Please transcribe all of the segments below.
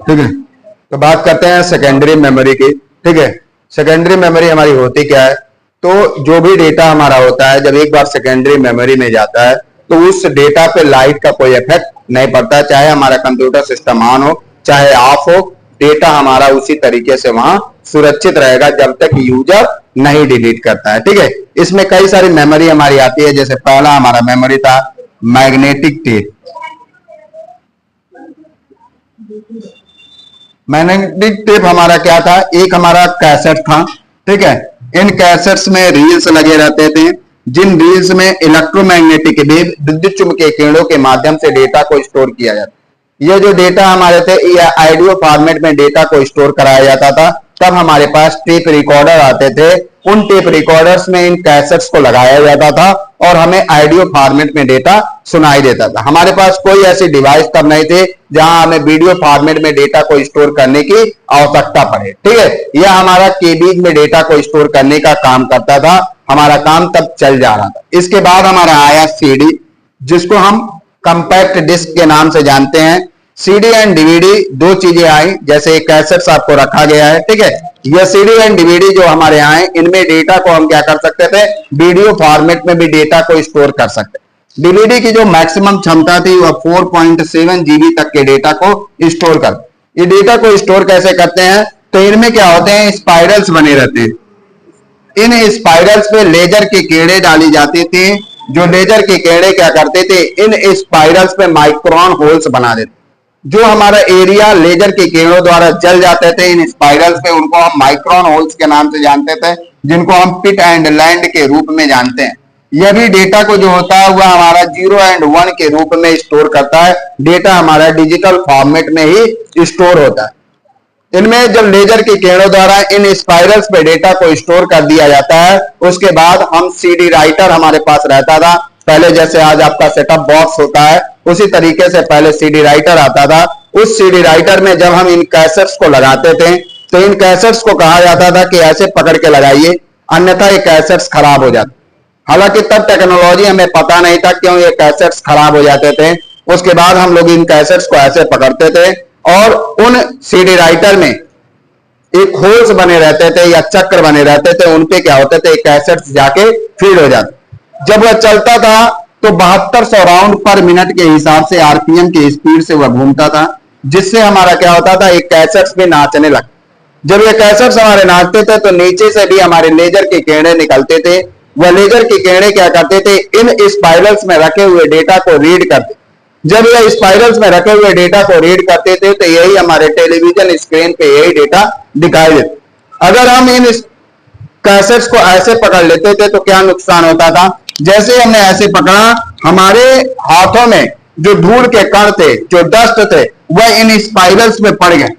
ठीक है, तो बात करते हैं सेकेंडरी मेमोरी की। ठीक है, सेकेंडरी मेमोरी हमारी होती क्या है? तो जो भी डेटा हमारा होता है जब एक बार सेकेंडरी मेमोरी में जाता है तो उस डेटा पे लाइट का कोई इफेक्ट नहीं पड़ता, चाहे हमारा कंप्यूटर सिस्टम ऑन हो चाहे ऑफ हो, डेटा हमारा उसी तरीके से वहां सुरक्षित रहेगा जब तक यूजर नहीं डिलीट करता है। ठीक है, इसमें कई सारी मेमोरी हमारी आती है। जैसे पहला हमारा मेमोरी था मैग्नेटिक टेप। मैग्नेटिक टेप हमारा क्या था? एक हमारा कैसेट था। ठीक है, इन कैसेट्स में रील्स लगे रहते थे, जिन रील्स में इलेक्ट्रोमैग्नेटिक वेव विद्युत चुम्बकीय किरणों के माध्यम से डेटा को स्टोर किया जाता। ये जो डेटा हमारे थे ये ऑडियो फॉर्मेट में डेटा को स्टोर कराया जाता था। तब हमारे पास टेप रिकॉर्डर आते थे, उन टेप रिकॉर्डर्स में इन कैसेट्स को लगाया जाता था और हमें ऑडियो फॉर्मेट में डेटा सुनाई देता था। हमारे पास कोई ऐसी डिवाइस तब नहीं थे जहां हमें वीडियो फॉर्मेट में डेटा को स्टोर करने की आवश्यकता पड़े। ठीक है, यह हमारा केबीज में डेटा को स्टोर करने का काम करता था, हमारा काम तब चल जा रहा था। इसके बाद हमारा आया सीडी, जिसको हम कंपैक्ट डिस्क के नाम से जानते हैं। सीडी एंड डीवीडी दो चीजें आई, जैसे कैसेट्स आपको रखा गया है। ठीक है, यह सीडी एंड डीवीडी जो हमारे यहाँ है इनमें डेटा को हम क्या कर सकते थे? वीडियो फॉर्मेट में भी डेटा को स्टोर कर सकते। डीवीडी की जो मैक्सिमम क्षमता थी वह 4.7 जीबी तक के डेटा को स्टोर कर। ये डेटा को स्टोर कैसे करते हैं? तो इनमें क्या होते हैं? स्पाइरल्स बने रहते हैं। इन स्पाइरल्स पे लेजर की किरणें डाली जाती थी। जो लेजर की किरणें क्या करते थे? इन स्पाइरल्स पे माइक्रोन होल्स बना देते। जो हमारा एरिया लेजर की किरणों द्वारा जल जाते थे इन स्पाइरल्स पे, उनको हम माइक्रोन होल्स के नाम से जानते थे, जिनको हम पिट एंड लैंड के रूप में जानते हैं। यह भी डेटा को जो होता है वह हमारा 0 एंड 1 के रूप में स्टोर करता है। डेटा हमारा डिजिटल फॉर्मेट में ही स्टोर होता है। इनमें जब लेजर की किरणों द्वारा इन स्पाइरल्स पे डेटा को स्टोर कर दिया जाता है, उसके बाद हम सीडी राइटर हमारे पास रहता था। पहले जैसे आज आपका सेटअप बॉक्स होता है उसी तरीके से पहले सीडी राइटर आता था। उस सीडी राइटर में जब हम इन कैसेट्स को लगाते थे तो इन कैसेट्स को कहा जाता था कि ऐसे पकड़ के लगाइए, अन्यथा ये कैसेट्स खराब हो जाते। हालांकि तब टेक्नोलॉजी हमें पता नहीं था क्यों ये कैसेट्स खराब हो जाते थे। उसके बाद हम लोग इन कैसेट्स को ऐसे पकड़ते थे और उन सीडी राइटर में एक होल्स बने रहते थे या चक्र बने रहते थे, उनपे क्या होते थे? कैसेट्स जाके फीड हो जाते। जब वह चलता था तो 7200 राउंड पर मिनट के हिसाब से आरपीएम की स्पीड से वह घूमता था, जिससे हमारा क्या होता था? एक कैसेट्स भी नाचने लगते। जब ये कैसेट्स हमारे नाचते थे तो नीचे से भी हमारे लेजर की किरणें निकलते थे। वह लेजर की किरणें क्या करते थे? इन स्पाइरल्स में रखे हुए डेटा को रीड करते। जब ये स्पाइरल्स में रखे हुए डेटा को रीड करते थे तो यही हमारे टेलीविजन स्क्रीन पे यही डेटा दिखाई देता। अगर हम इन कैसेट्स को ऐसे पकड़ लेते थे तो क्या नुकसान होता था? जैसे हमने ऐसे पकड़ा, हमारे हाथों में जो धूल के कण थे, जो डस्ट थे, वह इन स्पाइरल्स में पड़ गए।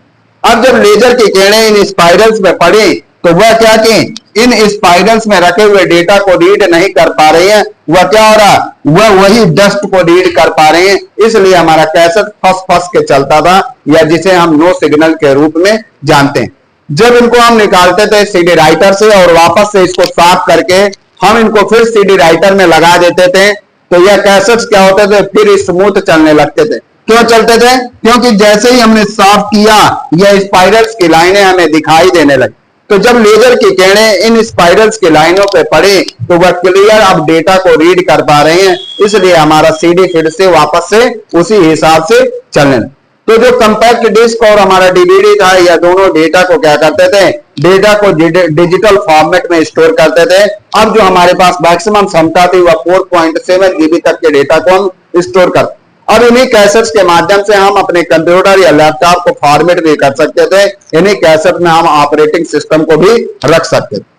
अब जब लेजर की किरणें इन स्पाइरल्स में पड़ी तो वह क्या की? इन स्पाइरल्स में रखे हुए डेटा को रीड नहीं कर पा रही है। वह क्या हो रहा? वह वही डस्ट को रीड कर पा रहे हैं, इसलिए हमारा कैसेट फंस फंस के चलता था, या जिसे हम नो सिग्नल के रूप में जानते हैं। जब इनको हम निकालते थे सीडी राइटर से और वापस से इसको साफ करके हम इनको फिर सीडी राइटर में लगा देते थे तो यह कैसेट्स क्या होते थे? फिर स्मूथ चलने लगते थे। क्यों चलते थे? क्योंकि जैसे ही हमने साफ किया यह स्पाइरल्स की लाइनें हमें दिखाई देने लगी। तो जब लेजर की किरणें इन स्पाइरल्स की लाइनों पे पड़े तो वह क्लियर अब डेटा को रीड कर पा रहे हैं, इसलिए हमारा सीडी फिर से वापस से उसी हिसाब से चलने। तो जो कंपैक्ट डिस्क और हमारा डीवीडी था, यह दोनों डेटा को क्या करते थे? डेटा को डिजिटल फॉर्मेट में स्टोर करते थे। अब जो हमारे पास मैक्सिमम क्षमता थी वह 4.7 जीबी तक के डेटा को हम स्टोर करते। अब इन्हीं कैसेट्स के माध्यम से हम अपने कंप्यूटर या लैपटॉप को फॉर्मेट भी कर सकते थे। इन्हीं कैसेट में हम ऑपरेटिंग सिस्टम को भी रख सकते थे।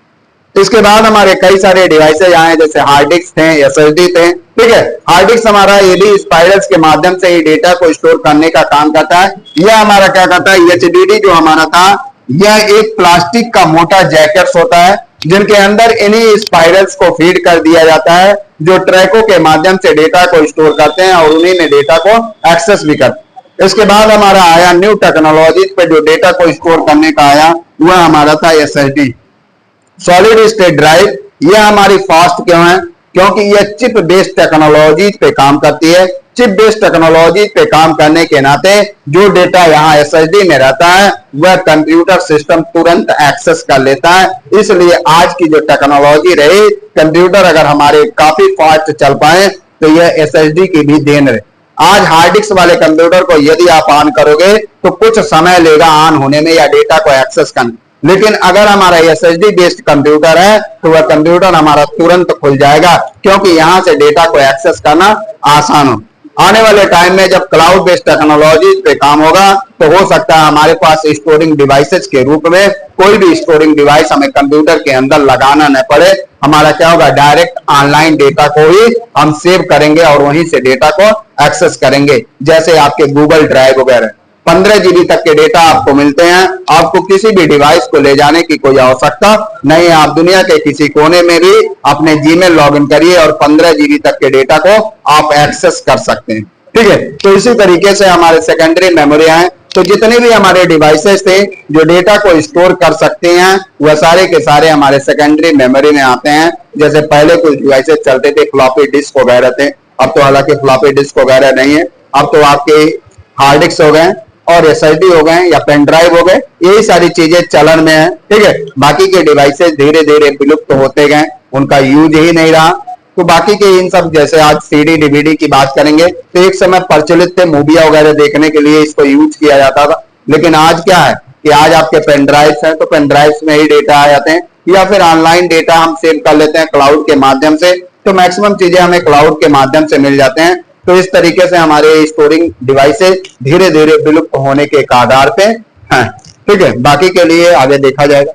इसके बाद हमारे कई सारे डिवाइसेज आए, जैसे हार्ड डिस्क थे, एसएसडी थे। ठीक है, हार्ड डिस्क हमारा ये भी स्पाइरल्स के माध्यम से ही डेटा को स्टोर करने का काम करता है। यह हमारा क्या करता है? एचडीडी जो हमारा था यह एक प्लास्टिक का मोटा जैकेट्स होता है जिनके अंदर इन्हीं स्पाइरल्स को फीड कर दिया जाता है, जो ट्रैकों के माध्यम से डेटा को स्टोर करते हैं और उन्हीं में डेटा को एक्सेस भी करते हैं। इसके बाद हमारा आया न्यू टेक्नोलॉजी पे जो डेटा को स्टोर करने का आया, वह हमारा था एसएसडी, सॉलिड स्टेट ड्राइव। यह हमारी फास्ट क्यों है? क्योंकि ये चिप बेस्ड टेक्नोलॉजी पे काम करती है। चिप बेस्ड टेक्नोलॉजी पे काम करने के नाते जो डेटा यहाँ एसएसडी में रहता है वह कंप्यूटर सिस्टम तुरंत एक्सेस कर लेता है। इसलिए आज की जो टेक्नोलॉजी रही, कंप्यूटर अगर हमारे काफी फास्ट चल पाए तो यह एसएसडी की भी देन रहे। आज हार्ड डिस्क वाले कंप्यूटर को यदि आप ऑन करोगे तो कुछ समय लेगा ऑन होने में या डेटा को एक्सेस करने, लेकिन अगर हमारा एसएसडी बेस्ड कंप्यूटर है तो वह कंप्यूटर हमारा तुरंत खुल जाएगा, क्योंकि यहां से डेटा को एक्सेस करना आसान हो। आने वाले टाइम में जब क्लाउड बेस्ड टेक्नोलॉजी पे काम होगा तो हो सकता है हमारे पास स्टोरिंग डिवाइसेस के रूप में कोई भी स्टोरिंग डिवाइस हमें कंप्यूटर के अंदर लगाना न पड़े। हमारा क्या होगा, डायरेक्ट ऑनलाइन डेटा को ही हम सेव करेंगे और वहीं से डेटा को एक्सेस करेंगे। जैसे आपके गूगल ड्राइव वगैरह 15 जीबी तक के डेटा आपको मिलते हैं। आपको किसी भी डिवाइस को ले जाने की कोई आवश्यकता नहीं है। आप दुनिया के किसी कोने में भी अपने जीमेल लॉगिन करिए और 15 जीबी तक के डेटा को आप एक्सेस कर सकते हैं। ठीक है, तो इसी तरीके से हमारे सेकेंडरी मेमोरी हैं। तो जितने भी हमारे डिवाइसेस थे जो डेटा को स्टोर कर सकते हैं वह सारे के सारे हमारे सेकेंडरी मेमोरी में आते हैं। जैसे पहले कुछ डिवाइसेस चलते थे, फ्लॉपी डिस्क वगैरह थे, अब तो हालांकि फ्लॉपी डिस्क वगैरह नहीं है। अब तो आपके हार्ड डिस्क हो गए और एसएसडी हो गए या पेन ड्राइव हो गए, यही सारी चीजें चलन में है। ठीक है, बाकी के डिवाइसेस धीरे धीरे विलुप्त होते गए, उनका यूज ही नहीं रहा। तो बाकी के इन सब, जैसे आज सीडी डीवीडी की बात करेंगे तो एक समय प्रचलित थे, मूवियां वगैरह देखने के लिए इसको यूज किया जाता था। लेकिन आज क्या है कि आज आपके पेन ड्राइव हैं तो पेन ड्राइव में ही डेटा आ जाते हैं, या फिर ऑनलाइन डेटा हम सेव कर लेते हैं क्लाउड के माध्यम से। तो मैक्सिमम चीजें हमें क्लाउड के माध्यम से मिल जाते हैं। तो इस तरीके से हमारे स्टोरिंग डिवाइसेस धीरे धीरे विलुप्त होने के कगार पे हैं। ठीक है, बाकी के लिए आगे देखा जाएगा।